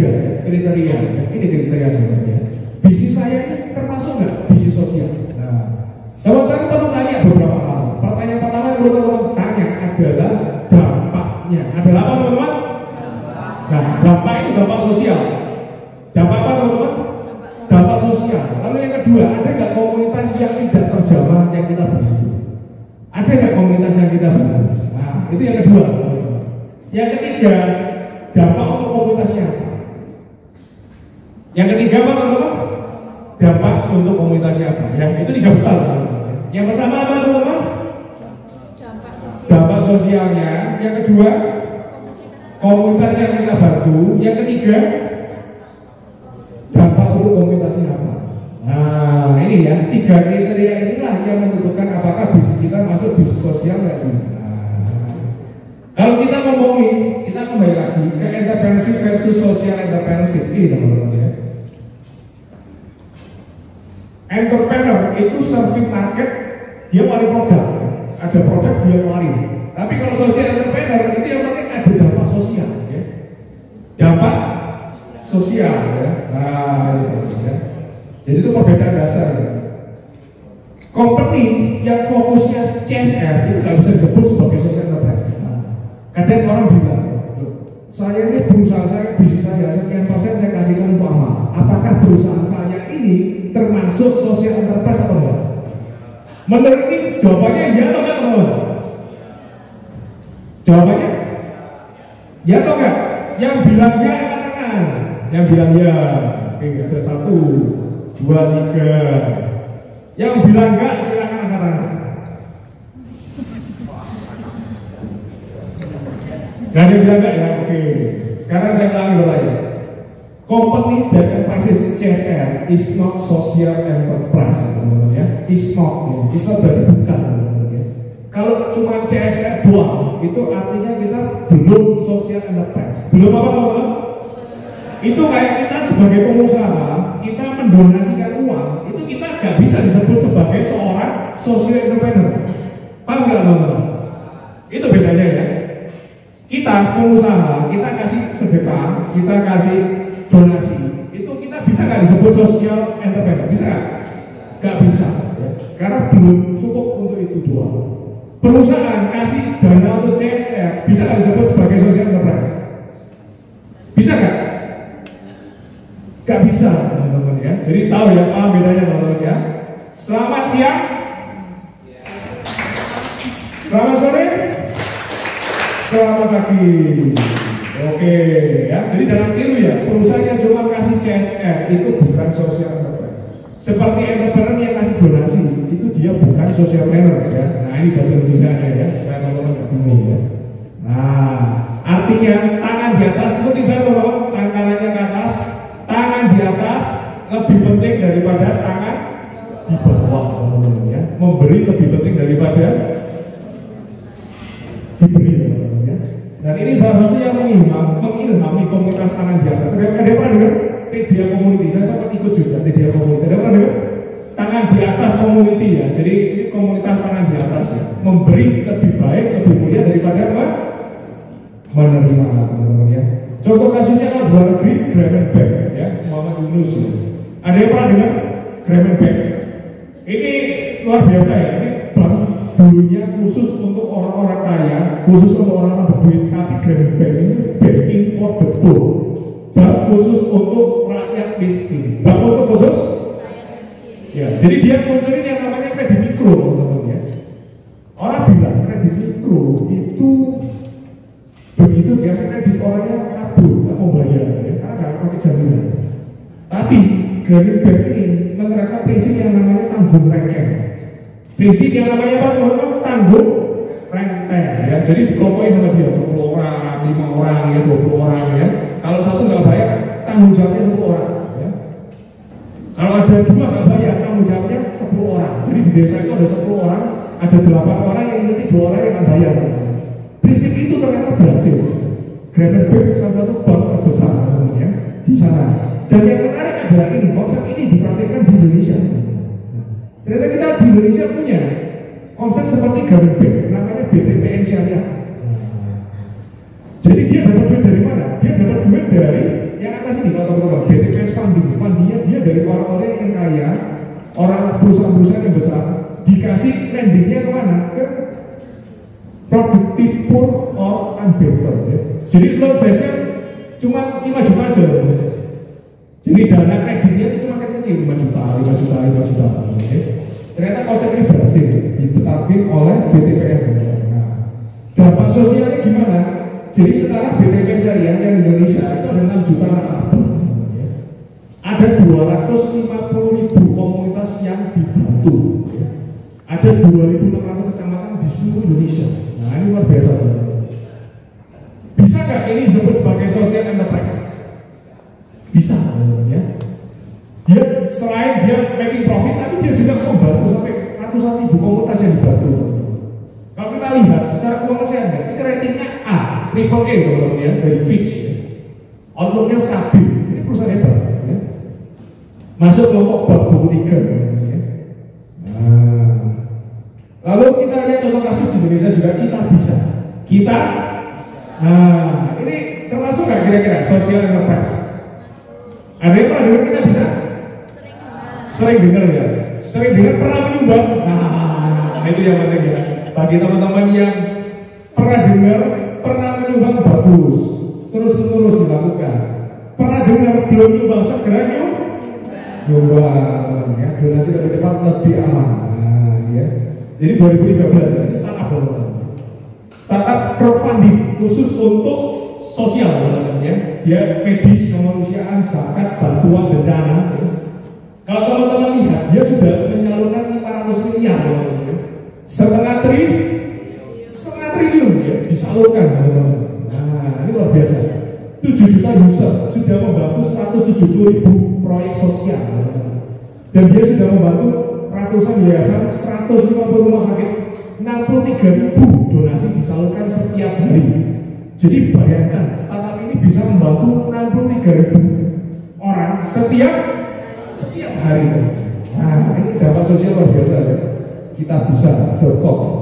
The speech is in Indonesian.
ada kriteria. Ini kriteria namanya. Bisnis saya ini termasuk nggak bisnis sosial? Nah, teman-teman perlu tanya beberapa hal. Pertanyaan pertama yang perlu teman-teman tanya adalah dampaknya. Adalah apa teman-teman? Nah, dampak itu dampak sosial. Dampak apa teman-teman? Dampak sosial. Lalu yang kedua, ada nggak komunitas yang tidak terjamah yang kita bantu? Ada nggak komunitas yang kita bantu? Nah, itu yang kedua. Yang ketiga, dampak untuk komunitasnya. Yang ketiga apa teman-teman? Dampak untuk komunitasnya apa? Ya, itu tiga besar. Yang pertama apa teman-teman? Dampak sosialnya. Yang kedua, komunitas yang kita bantu. Yang ketiga, dampak untuk komunitasnya apa? Nah, ini ya, tiga kriteria inilah yang menentukan apakah bisnis kita masuk bisnis sosial nggak sih? Kalau kita ngomongin, kita kembali lagi ke entrepreneurship versus social entrepreneurship. Ini teman-teman ya. Entrepreneur itu serving market, dia warin produk. Ada produk dia warin. Tapi kalau social entrepreneur itu yang penting ada dampak sosial ya. Dampak sosial ya. Nah, ini ya. Jadi itu perbedaan dasar ya. Company yang fokusnya CSR itu nggak bisa disebut sebagai social enterprise. Kadang orang bilang, saya ini perusahaan saya, bisnis saya, sekian persen saya kasihkan untuk amal. Apakah perusahaan saya ini termasuk social enterprise atau enggak? Menurut ini jawabannya ya atau enggak teman-teman? Jawabannya ya atau enggak? Yang bilang ya angkat tangan. Yang bilang ya, oke, ada 1, 2, 3. Yang bilang enggak silakan angkat tangan. Gak ada yang bilang enggak ya? Oke. Sekarang saya ulangi bertanya. Company dan enterprise CSR is not social enterprise, teman-teman ya. Is not, ya. Is not berarti bukan, teman-teman ya. Kalau cuma CSR doang, itu artinya kita belum social enterprise. Belum apa, teman-teman? Itu kayak kita sebagai pengusaha, kita mendonasikan uang, itu kita gak bisa disebut sebagai seorang social entrepreneur. Paham gak, teman-teman? Itu bedanya ya. Kita pengusaha, kita kasih sedekah, kita kasih donasi, itu kita bisa nggak disebut social entrepreneur? Bisa nggak? Nggak bisa, ya. Karena belum cukup untuk itu doang. Perusahaan kasih dana untuk CSR, bisa nggak disebut sebagai social enterprise? Bisa nggak? Nggak bisa, teman-teman ya. Jadi tahu ya, paham bedanya teman-teman ya. Selamat siang. Selamat sore. Selamat pagi. Oke ya, jadi jangan tiru ya. Perusahaan yang cuma kasih CSR itu bukan social enterprise. Seperti entrepreneur yang kasih donasi itu dia bukan social planner ya. Nah ini bahasa Indonesia ya, supaya teman-teman nggak bingung ya. Nah artinya tangan di atas, ikuti saya teman-teman, tangannya ke atas, tangan di atas lebih penting daripada tangan di bawah, teman-teman ya. Memberi lebih penting daripada diberi, teman-teman ya. Dan ini salah satu yang mengilhami komunitas tangan di atas. Ada yang pernah dengar? Media community, saya sempat ikut juga media community. Ada yang pernah dengar? Tangan di atas community ya. Jadi ini komunitas tangan di atas ya. Memberi lebih baik, lebih mulia daripada apa? Menerima, teman-teman ya. Contoh kasusnya kalau luar negeri, Gramenbank ya, Muhammad Yunus. Ya. Ada yang pernah dengar Gramenbank? Ini luar biasa ya. Ini bank dulunya khusus untuk orang-orang kaya, khusus untuk orang-orang berduit. Tapi Gramenbank ini banking for the poor. Bank khusus untuk rakyat miskin. Bank untuk khusus? Ya, jadi dia munculin yang namanya kredit mikro, teman-teman ya. Orang bilang kredit mikro itu begitu biasa kredit orangnya kabur, nggak mau bayar ya, karena nggak kasih jaminan. Tapi Gramenbank ini menerapkan prinsip yang namanya tanggung rengken. Prinsip yang namanya apa? Tanggung rengken ya. Jadi dikelompoknya sama dia 10 orang, 5 orang ya, 20 orang ya. Kalau satu nggak bayar, tanggung jawabnya 10 orang ya. Kalau ada 2 nggak bayar, tanggung jawabnya 10 orang. Jadi di desa itu ada 10 orang, ada 8 orang yang inti 2 orang yang nggak bayar. Prinsip itu ternyata berhasil. Gramenbank salah satu bank terbesar ya, di sana. Dan yang menarik adalah ini, konsep ini dipraktikkan di Indonesia. Ternyata kita di Indonesia punya konsep seperti Gramenbank, namanya BTPN Syariah. Jadi dia dapat duit dari mana? Dia dapat duit dari yang atas ini kalau program BTPS fundingnya dia dari orang-orang yang kaya, orang perusahaan-perusahaan yang besar, dikasih lendingnya kemana? Ke produktif poor or unbanked ya. Jadi loan size-nya cuma 5 juta aja. Jadi dana kreditnya itu cuma kecil, 5 juta. Ya. Ternyata konsep ini berhasil ditetapkan oleh BTPN. Nah, dampak sosialnya gimana? Jadi sekarang BTPN Syariah yang Indonesia itu ada 6 juta nasabah. Ya. Ada 250.000 komunitas yang dibantu. Ya. Ada 2.600 kecamatan di seluruh Indonesia. Nah ini luar biasa. Bisa nggak ini disebut sebagai social enterprise? Bisa, ya. Dia selain dia making profit, tapi dia juga membantu sampai ratusan ribu komunitas yang dibantu. Kalau kita lihat secara keuangan sehat, ini ratingnya A, triple A ya, dari Fitch. Ya. Outlooknya stabil. Ini perusahaan hebat. Ya. Masuk kelompok bab buku 3. Ya. Nah, lalu kita lihat contoh kasus di Indonesia juga kita bisa. Nah ini termasuk nggak kira-kira social enterprise? Ada yang pernah dengar kita bisa? Sering dengar ya? Sering dengar pernah menyumbang? Nah itu yang penting ya. Bagi teman-teman yang pernah dengar, pernah menyumbang bagus, terus-menerus dilakukan. Pernah dengar belum nyumbang segera nyumbang ya. Donasi lebih cepat lebih aman. Nah ya. Jadi 2013 ya, ini startup startup crowdfunding khusus untuk sosial ya. Dia medis, kemanusiaan, zakat, bantuan bencana. Ya. Kalau teman-teman lihat, dia sudah menyalurkan 500 miliar ya. setengah triliun ya, disalurkan teman-teman. Nah ini luar biasa. 7 juta user sudah membantu 170.000 proyek sosial dan dia sudah membantu ratusan yayasan, 150 rumah sakit, 63.000 donasi disalurkan setiap hari. Jadi bayangkan startup ini bisa membantu 63.000 orang setiap hari. Nah ini dampak sosial luar biasa ya. Kita bisa.com